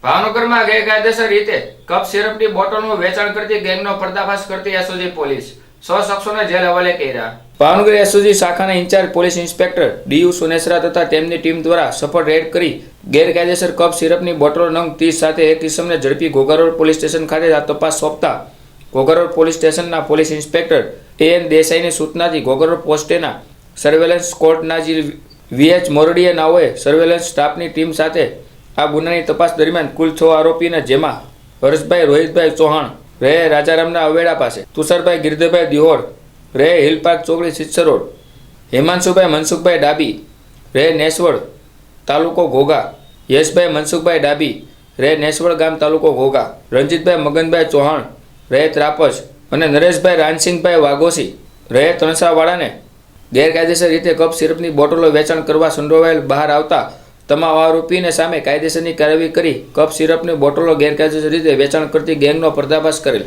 ભાવનગરમાં ગેરકાયદેસર રીતે કપ સિરપની બોટલનું વેચાણ કરતી ગેંગનો પર્દાફાશ કરતી એસઓજી પોલીસ 100 શખ્સોને જેલ હવાલે કર્યા। ભાવનગર એસઓજી શાખાના in charge police inspector D U Sunesara તથા તેમની ટીમ દ્વારા સફળ રેડ કરી ગેરકાયદેસર કપ સિરપની બોટલો નંગ 30 સાથે એક કિસમને ઝડપી ઘોઘારોડ પોલીસ સ્ટેશન ખાતે તપાસ સોંપતા ઘોઘારોડ પોલીસ સ્ટેશનના પોલીસ ઇન્સ્પેક્ટર એએન દેસાઈની સૂચનાથી ઘોઘારોડ પોસ્ટેના સર્વેલન્સ સ્કોડના વીએચ મોરડીયા નાઓએ સર્વેલન્સ સ્ટાફની ટીમ સાથે આ ગુનાની તપાસ દરમિયાન કુલ 6 આરોપીને જેમાં હર્ષભાઈ રોહિતભાઈ ચૌહાણ રહે રાજારામના અવેડા પાસે, તુષારભાઈ ગિરધરભાઈ દિહોર રહે હિલ પાર્ક ચોકડી સિત્સર રોડ, હેમાંશુભાઈ મનસુખભાઈ ડાબી રહે નેસવડ તાલુકો ઘોઘા, યશભાઈ મનસુખભાઈ ડાબી રહે નેસવડ ગામ તાલુકો ઘોઘા, રંજીતભાઈ મગનભાઈ ચૌહાણ રહે ત્રાપજ અને નરેશભાઈ રાનસિંહભાઈ વાઘોસી રહે તણસાવાડાને ગેરકાયદેસર રીતે કપ સિરપની બોટલો વેચાણ કરવા સંડોવાયેલ બહાર આવતા તમામ આરોપીને સામે કાયદેસરની કાર્યવાહી કરી કપ સિરપની બોટલો ગેરકાયદેસર રીતે વેચાણ કરતી ગેંગનો પર્દાફાશ કરેલ।